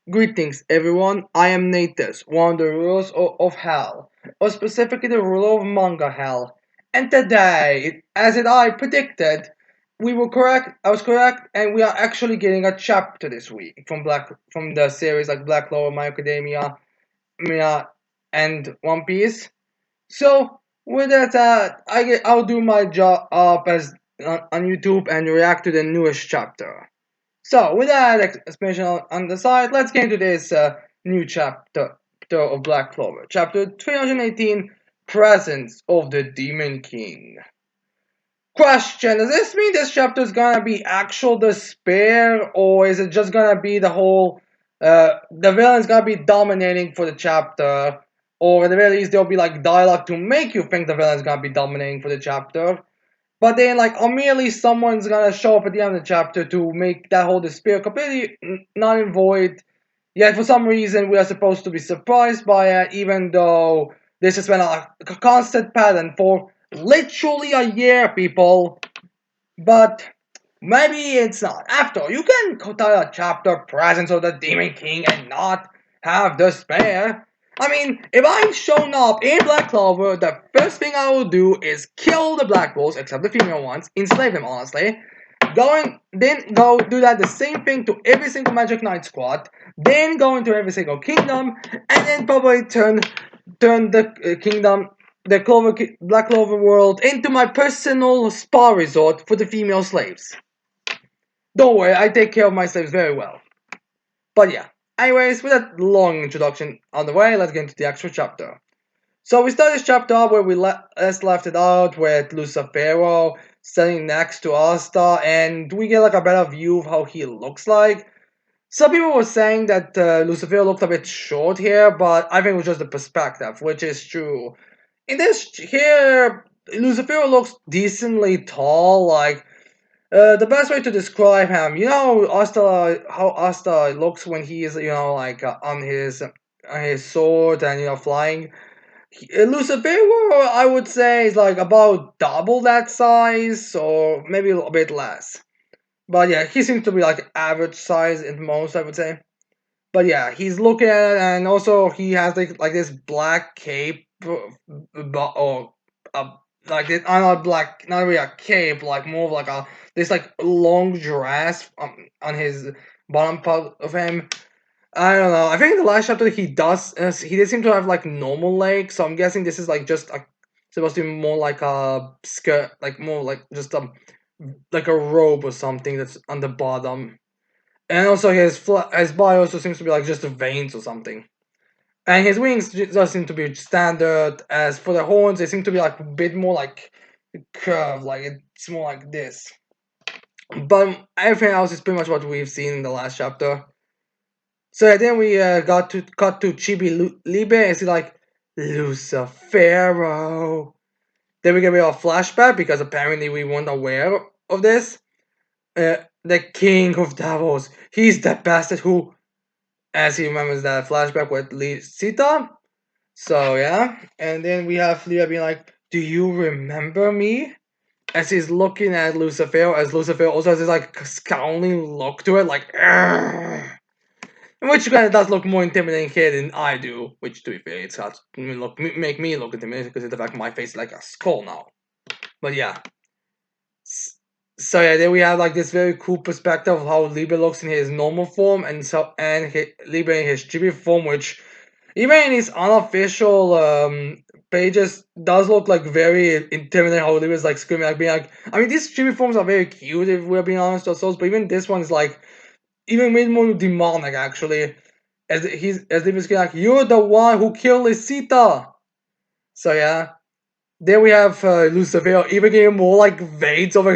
Greetings, everyone. I am Natus, one of the rulers of Hell, or specifically the ruler of Manga Hell. And today, I predicted, we were correct. I was correct, and we are actually getting a chapter this week from the series like Black Clover, My Academia, Mia, and One Piece. So with that, I'll do my job as on YouTube and react to the newest chapter. So, with that explanation on the side, let's get into this new chapter of Black Clover. Chapter 318, Presence of the Demon King. Question, does this mean this chapter is gonna be actual despair, or is it just gonna be the villain's gonna be dominating for the chapter, or at the very least there'll be like dialogue to make you think the villain's gonna be dominating for the chapter? But then, like, immediately someone's gonna show up at the end of the chapter to make that whole despair completely null and void. Yet, for some reason, we are supposed to be surprised by it, even though this has been a constant pattern for literally a year, people. But maybe it's not. After all, you can title a chapter Presence of the Demon King and not have despair. I mean, if I've shown up in Black Clover, the first thing I will do is kill the Black Wolves, except the female ones, enslave them, honestly. Then go do that the same thing to every single Magic Knight squad, then go into every single kingdom, and then probably turn the kingdom, Black Clover world, into my personal spa resort for the female slaves. Don't worry, I take care of my slaves very well. But yeah, anyways, with that long introduction on the way, let's get into the actual chapter. So we start this chapter off where we left it out with Lucifero standing next to Asta, and we get like a better view of how he looks like. Some people were saying that Lucifero looked a bit short here, but I think it was just the perspective, which is true. In this here, Lucifero looks decently tall, like the best way to describe him, how Asta looks when he is, on his sword and flying. Lucifero, I would say, is like about double that size, or maybe a little bit less. But yeah, he seems to be like average size at most, I would say. But yeah, he's looking at it, and also he has like this black cape, or uh, like this, not black, not really a cape, like more of like a this like long dress on his bottom part of him. I don't know. I think in the last chapter he did seem to have like normal legs, so I'm guessing this is like just supposed to be more like a skirt, like more like just like a robe or something that's on the bottom. And also his body also seems to be like just veins or something. And his wings just seem to be standard. As for the horns, they seem to be like a bit more like curved, like it's more like this. But everything else is pretty much what we've seen in the last chapter. So yeah, then we got to cut to Chibi Libe, and he's like Lucifero. Then we get a flashback because apparently we weren't aware of this. The King of Devils. He's the bastard who, as he remembers that flashback with Sita. So yeah, and then we have Leah being like, "Do you remember me?" As he's looking at Lucifer, as Lucifer also has this like scowling look to it, like, "Argh." Which kind of does look more intimidating here than I do. Which, to be fair, it's hard to make me look intimidating because the fact my face is like a skull now. But yeah. So yeah, then we have like this very cool perspective of how Libre looks in his normal form, and Libre in his chibi form, which even in his unofficial pages does look like very intimidating. How Libre's like screaming, like being like, I mean, these chibi forms are very cute if we're being honest ourselves, but even this one is like even made more demonic actually. As Libre's like, "You're the one who killed Isita." So yeah. Then we have Lucifer even getting more like veins over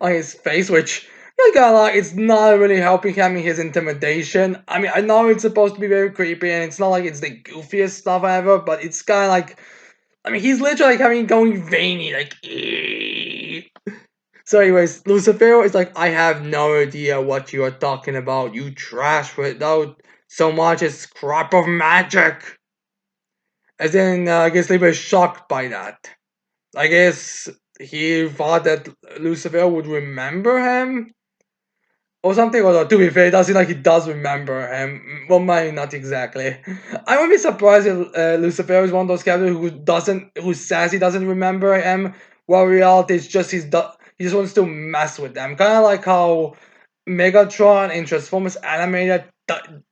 on his face, which not gonna lie, it's not really helping him in his intimidation. I mean, I know it's supposed to be very creepy, and it's not like it's the goofiest stuff ever, but it's kind of like, I mean, he's literally like having going veiny, like. "Eee." So, anyways, Lucifer is like, "I have no idea what you are talking about. You trash without so much as scrap of magic." And then I guess they were shocked by that. I guess he thought that Lucifer would remember him. or something. Or to be fair, it does seem like he does remember him. Well, maybe not exactly. I would be surprised if Lucifer is one of those characters who says he doesn't remember him. While reality is just he just wants to mess with them. Kind of like how Megatron in Transformers animated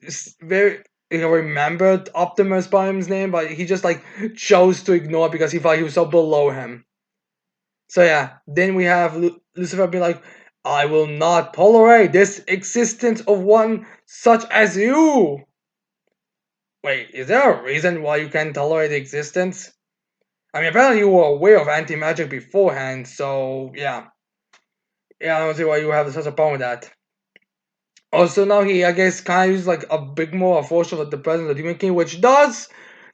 is very he remembered Optimus Prime's name, but he just like chose to ignore it because he thought he was so below him. So yeah, then we have Lucifer be like, I will not tolerate this existence of one such as you. Wait, is there a reason why you can't tolerate the existence? I mean, apparently you were aware of anti-magic beforehand, so yeah. Yeah, I don't see why you have such a problem with that. Also, now he, I guess, kind of uses like a bit more of force of the presence of the Demon King, which does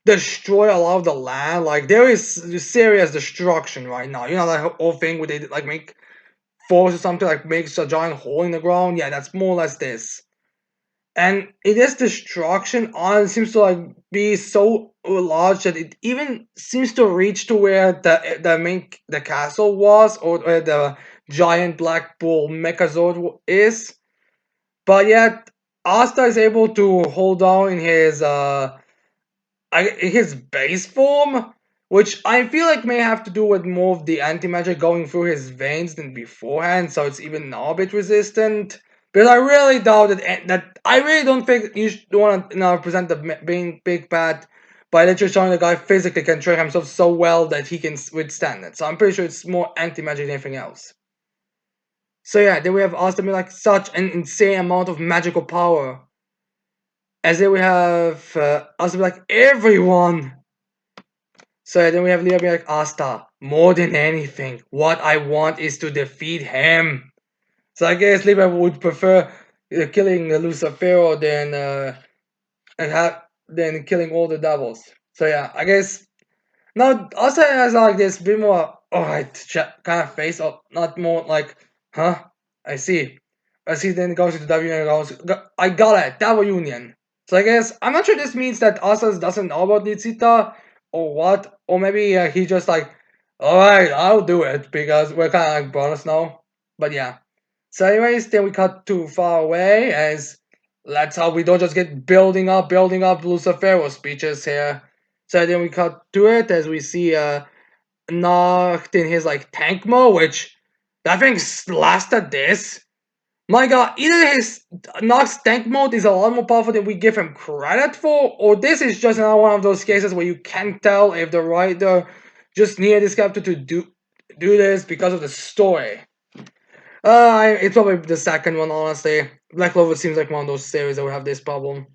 destroy a lot of the land. Like, there is serious destruction right now. You know, that whole thing where they like make force or something like makes a giant hole in the ground. Yeah, that's more or less this. And it is destruction on seems to like be so large that it even seems to reach to where the castle was, or where the giant black bull Mechazord is. But yet Asta is able to hold on in his base form, which I feel like may have to do with more of the anti-magic going through his veins than beforehand, so it's even now a bit resistant. But I really doubt that I really don't think you should want to present the being big bad by literally showing the guy physically can train himself so well that he can withstand it. So I'm pretty sure it's more anti-magic than anything else. So yeah, then we have Asta being like such an insane amount of magical power. As then we have Asta be like everyone. So then we have Leah being like, Asta, more than anything, what I want is to defeat him. So I guess Leah would prefer killing Lucifero than killing all the devils. So yeah, I guess now Asta has like this bit more alright kind of face, or not more like, huh? I see. I see. Then it goes into W and goes, I got it, Devil Union. So I guess I'm not sure this means that Asas doesn't know about Nitsita or what, or maybe he just like, all right, I'll do it because we're kind of like brothers now. But yeah. So anyways, then we cut too far away as that's how we don't just get building up Lucifero's speeches here. So then we cut to it as we see Nacht in his like tank mode, which that thing lasted this. My god, either his Nox tank mode is a lot more powerful than we give him credit for, or this is just another one of those cases where you can't tell if the writer just needed this character to do this because of the story. It's probably the second one, honestly. Black Clover seems like one of those series that will have this problem.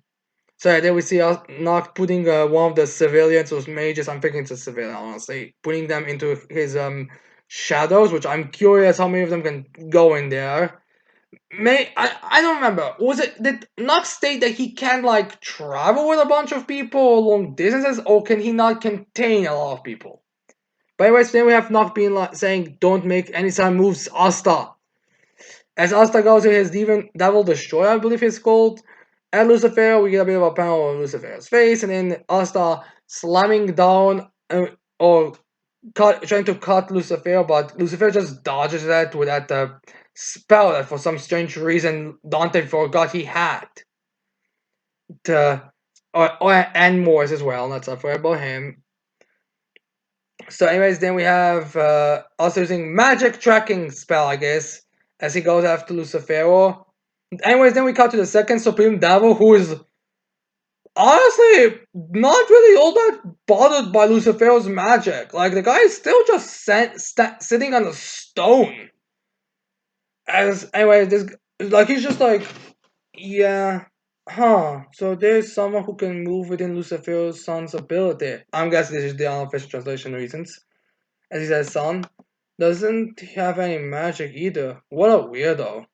So yeah, then we see us not putting one of the civilians or mages, I'm thinking it's a civilian, honestly, putting them into his shadows, which I'm curious how many of them can go in there. I don't remember. Was it did Nox state that he can like travel with a bunch of people long distances, or can he not contain a lot of people? But anyways, then we have Nox being like saying, "Don't make any sudden moves, Asta." As Asta goes to his Devil Destroyer, I believe it's called. At Lucifer, we get a bit of a panel of Lucifer's face, and then Asta slamming down or trying to cut Lucifer, but Lucifer just dodges that with that spell that for some strange reason Dante forgot he had. To, and Morris as well, not so forget about him. So anyways, then we have also using magic tracking spell, I guess, as he goes after Lucifero. Anyways, then we cut to the second Supreme Devil, who is honestly not really all that bothered by Lucifero's magic. Like, the guy is still just sitting on a stone. As anyway, this like he's just like, yeah, huh. So there's someone who can move within Lucifer's son's ability. I'm guessing this is the unofficial translation reasons. As he says, son doesn't have any magic either. What a weirdo.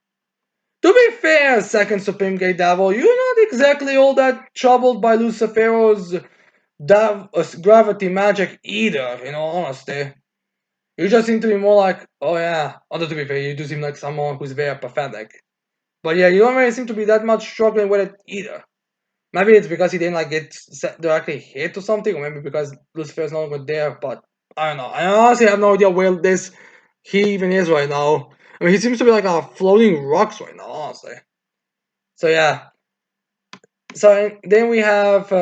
To be fair, second Supreme Gate Devil, you're not exactly all that troubled by Lucifero's gravity magic either, in all honesty. You just seem to be more like, oh yeah, although to be fair, you do seem like someone who's very pathetic. But yeah, you don't really seem to be that much struggling with it either. Maybe it's because he didn't like get directly hit or something, or maybe because Lucifer's no longer there, but I don't know. I honestly have no idea where this he even is right now. I mean, he seems to be like a floating rocks right now, honestly. So yeah. So then we have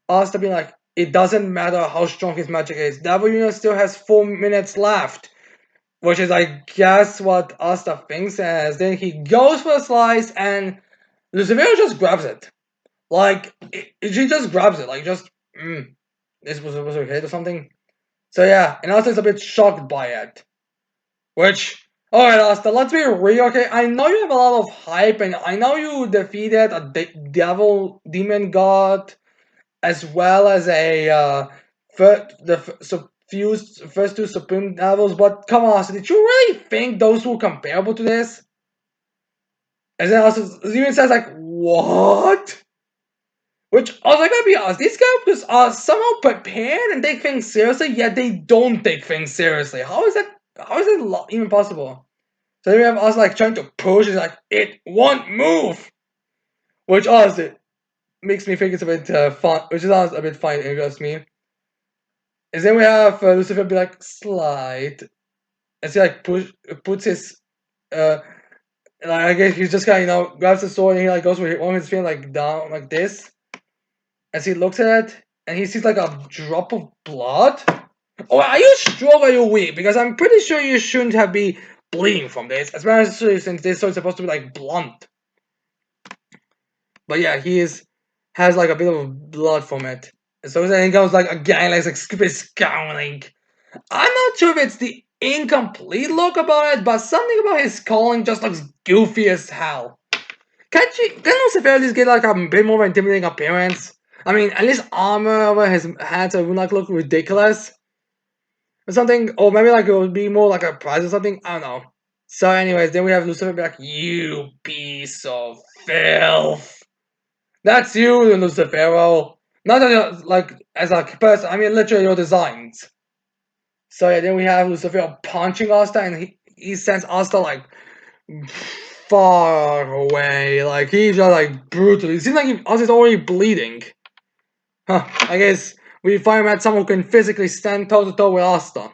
Asta being like, it doesn't matter how strong his magic is. Devil Union still has 4 minutes left, which is, I guess, what Asta thinks. As then he goes for a slice, and Lucifer just grabs it. Like she just grabs it, like just this was a hit or something. So yeah, and Asta is a bit shocked by it. Which, alright, Asta, let's be real, okay? I know you have a lot of hype, and I know you defeated a devil demon god, as well as a first two supreme devils. But come on, Asta, did you really think those were comparable to this? And then Asta even says like, what? Which I was like, gotta be honest, these characters are somehow prepared and take things seriously, yet they don't take things seriously. How is that? How is it even possible? So then we have us like trying to push. It's like it won't move, which honestly makes me think it's a bit fun. Which is honestly a bit fun. It goes me. And then we have Lucifer be like slide, and he like puts his like I guess he's just kind of grabs the sword and he like goes with one of his feet like down like this. As he looks at it, and he sees like a drop of blood. Oh, are you strong or are you weak? Because I'm pretty sure you shouldn't have been bleeding from this, especially since this sword is supposed to be like blunt. But yeah, has like a bit of blood from it. And so then he goes like again, like stupid scowling. I'm not sure if it's the incomplete look about it, but something about his calling just looks goofy as hell. Can Lucifer at least get like a bit more intimidating appearance? I mean, at least armor over his head so it would not look ridiculous. Or something, or maybe like it would be more like a prize or something, I don't know. So anyways, then we have Lucifer be like, you piece of filth. That's you, Lucifero. Not as like as a person, I mean literally your designs. So yeah, then we have Lucifer punching Asta and he sends Asta like far away. Like he's just like brutal. It seems like Asta's already bleeding. Huh, I guess we finally met someone who can physically stand toe to toe with Asta.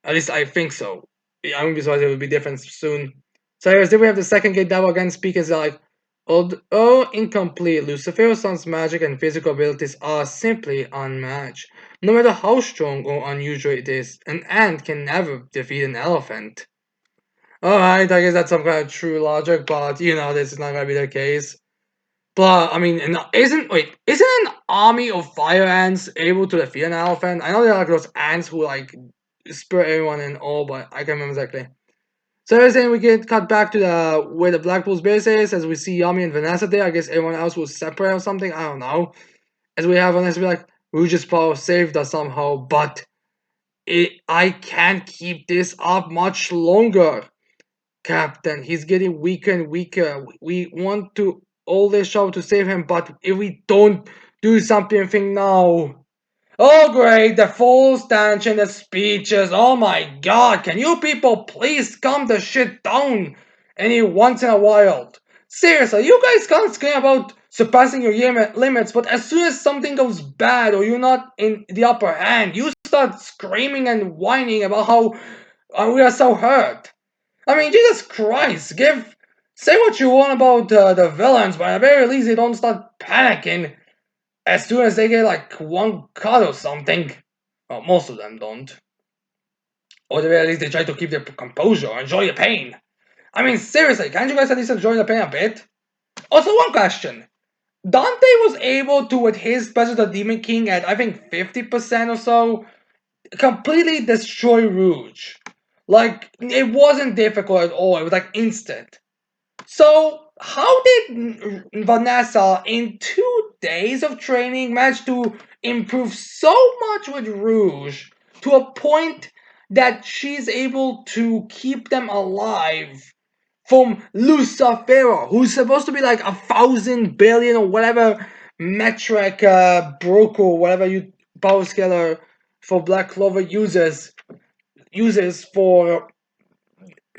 At least I think so. I wouldn't be surprised if it would be different soon. So anyways, then we have the second gate devil again speakers like, although incomplete, Lucifer's son's magic and physical abilities are simply unmatched. No matter how strong or unusual it is, an ant can never defeat an elephant. Alright, I guess that's some kind of true logic, but this is not gonna be the case. But I mean, isn't an army of fire ants able to defeat an elephant? I know there are like those ants who like spur everyone and all, but I can't remember exactly. So then we get cut back to the where the Blackpool's base is, as we see Yami and Vanessa there. I guess everyone else was separate or something. I don't know. As we have Vanessa be like, Rouge's power saved us somehow, but I can't keep this up much longer. Captain, he's getting weaker and weaker. We want to all this show to save him, but if we don't do something now. Oh great, the full stanch and the speeches. Oh my god, can you people please calm the shit down any once in a while? Seriously, you guys can't scream about surpassing your limits, but as soon as something goes bad or you're not in the upper hand, you start screaming and whining about how we are so hurt. I mean, Jesus Christ, say what you want about the villains, but at the very least they don't start panicking as soon as they get like one cut or something. Well, most of them don't. Or at the very least they try to keep their composure, enjoy the pain. I mean, seriously, can't you guys at least enjoy the pain a bit? Also, one question. Dante was able to, with his Special the Demon King at I think 50% or so, completely destroy Rouge. Like, it wasn't difficult at all, it was like instant. So, how did Vanessa, in 2 days of training, manage to improve so much with Rouge to a point that she's able to keep them alive from Lucifera, who's supposed to be like 1,000 billion or whatever metric broker, whatever you power scaler for Black Clover uses for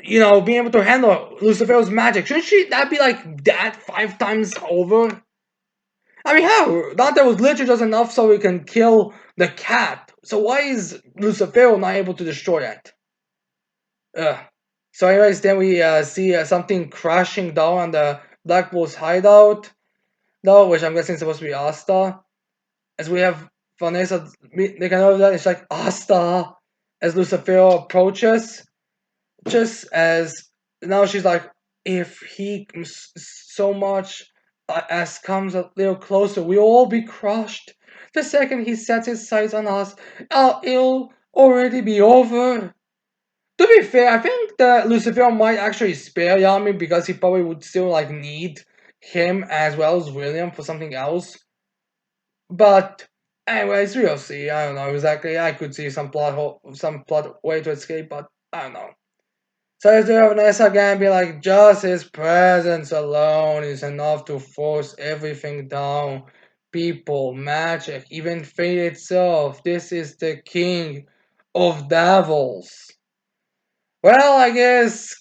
being able to handle Lucifer's magic. Shouldn't that be like that 5 times over? I mean, how? Dante was literally just enough so he can kill the cat. So why is Lucifer not able to destroy that? Ugh. So, anyways, then we see something crashing down on the Black Bull's hideout, though, which I'm guessing is supposed to be Asta. As we have Vanessa making over that, it's like Asta as Lucifer approaches, just as now she's like, if he so much as comes a little closer, we'll all be crushed. The second he sets his sights on us, it'll already be over. To be fair, I think that Lucifer might actually spare Yami because he probably would still like need him as well as William for something else. But anyways, we'll see. I don't know exactly. I could see some some plot way to escape, but I don't know. So is there Vanessa again be like, just his presence alone is enough to force everything down. People, magic, even fate itself. This is the king of devils. Well, I guess.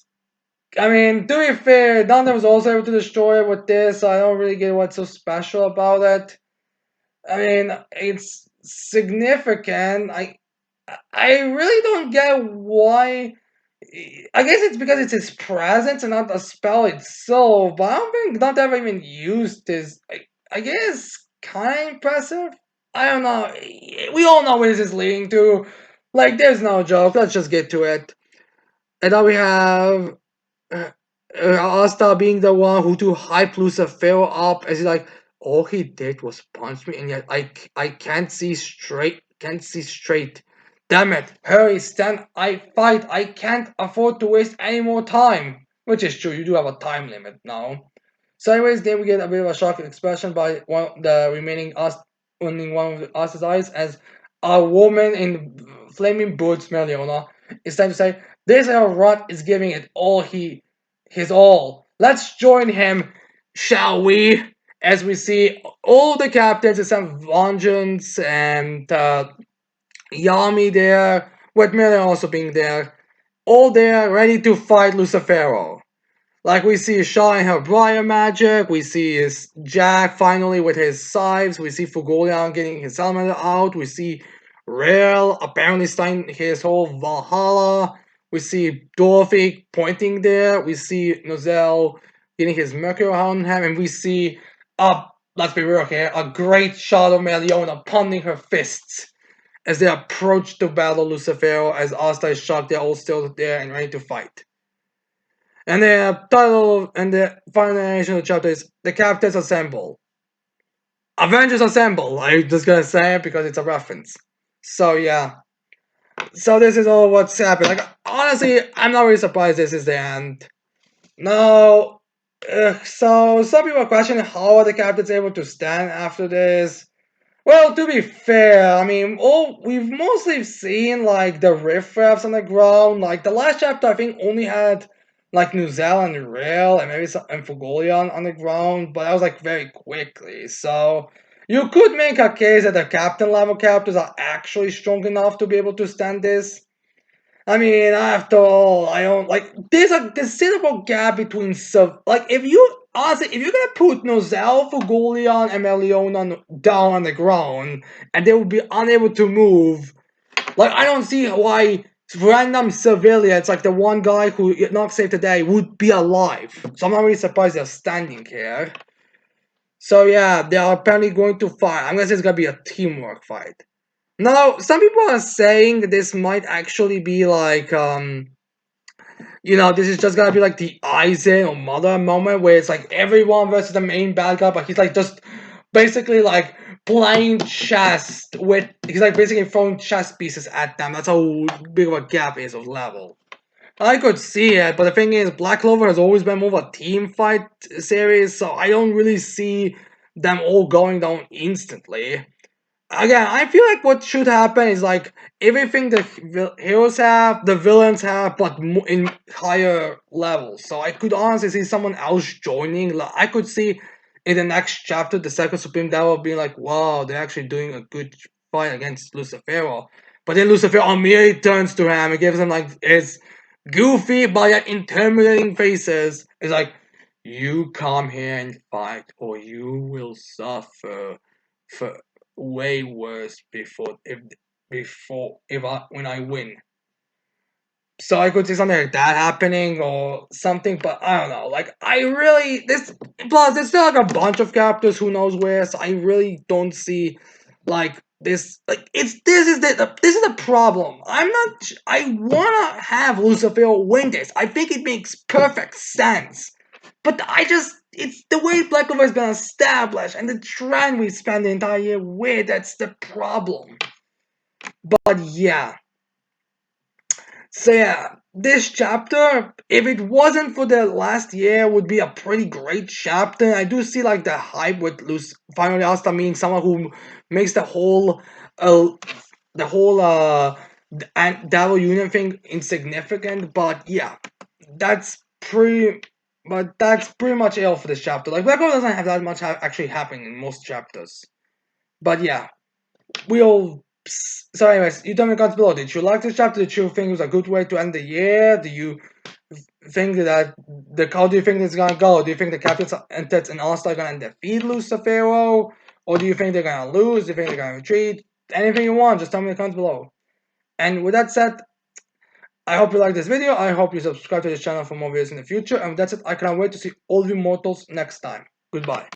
I mean, to be fair, Dante was also able to destroy it with this, so I don't really get what's so special about it. I mean, it's significant. I really don't get why. I guess it's because it's his presence and not the spell itself. But I don't think Dante ever even used this. I guess kind of impressive. I don't know. We all know where this is leading to. Like, there's no joke. Let's just get to it. And now we have uh, Asta being the one who to hype Lucifer up as he like all he did was punch me and yet I can't see straight, can't see straight. Damn it, hurry, stand, I fight, I can't afford to waste any more time. Which is true, you do have a time limit now. So anyways, then we get a bit of a shocking expression by one the remaining us only one of Us's eyes as a woman in flaming boots, Meliona, is trying to say this little runt is giving it all his all. Let's join him, shall we? As we see all the captains except Vengeance and Yami there, with Meliona also being there, all there ready to fight Lucifero. Like we see Shaw and her Briar magic, we see his Jack finally with his scythes, we see Fugolian getting his salamander out, we see Rael apparently starting his whole Valhalla, we see Dorothy pointing there, we see Nozel getting his Mercury on him, and we see let's be real here, a great shot of Meliona pounding her fists as they approach to battle Lucifero as Asta is shocked they're all still there and ready to fight. And the title and the final narration of the chapter is The Captains Assemble. Avengers Assemble! I'm just gonna say it because it's a reference. So yeah. So this is all what's happened. Like honestly, I'm not really surprised this is the end. No. So some people are questioning how are the captains able to stand after this. Well, to be fair, I mean, all we've mostly seen like the riffraffs on the ground. Like the last chapter, I think only had like Nuzel and Rail and maybe some and Fugolian on the ground, but that was like very quickly. So you could make a case that the captain level characters are actually strong enough to be able to stand this. I mean, after all, I don't like. There's a considerable gap between sub. Like, if you honestly, if you're gonna put Nozel, Fugolian, and Meliona down on the ground, and they would be unable to move, like I don't see why random civilians, like the one guy who not saved today, would be alive. So I'm not really surprised they're standing here. So yeah, they are apparently going to fight. I'm gonna say it's gonna be a teamwork fight. Now, some people are saying this might actually be like this is just gonna be like the Aizen or Mother moment where it's like everyone versus the main bad guy, but he's like just basically like playing chess with he's like basically throwing chess pieces at them. That's how big of a gap is of level. I could see it, but the thing is, Black Clover has always been more of a team fight series, so I don't really see them all going down instantly. Again, I feel like what should happen is like everything the heroes have, the villains have, but in higher levels. So I could honestly see someone else joining. Like, I could see in the next chapter the Second Supreme Devil being like, "Wow, they're actually doing a good fight against Lucifero." But then Lucifero immediately turns to him and gives him like his goofy but yet intimidating faces. It's like, "You come here and fight, or you will suffer." For way worse before if I when I win. So I could see something like that happening or something, but I don't know. Like I really this plus there's still like a bunch of characters who knows where, so I really don't see like this like it's this is the problem. I wanna have Lucifer win this. I think it makes perfect sense. But I just it's the way Black Clover has been established and the trend we spent the entire year with, that's the problem. But yeah. So yeah, this chapter, if it wasn't for the last year, would be a pretty great chapter. I do see like the hype with Luce finally Asta being someone who makes uh the whole and Devil Union thing insignificant. But yeah, that's pretty. But that's pretty much it for this chapter. Like Black Hole doesn't have that much actually happening in most chapters. But yeah, we'll. So, anyways, you tell me in the comments below. Did you like this chapter? Did you think it was a good way to end the year? Do you think that how do you think it's gonna go? Do you think the Captains and Tets and All Star are gonna defeat Lucifero? Or do you think they're gonna lose? Do you think they're gonna retreat? Anything you want, just tell me in the comments below. And with that said, I hope you like this video. I hope you subscribe to this channel for more videos in the future. And that's it. I cannot wait to see all of you mortals next time. Goodbye.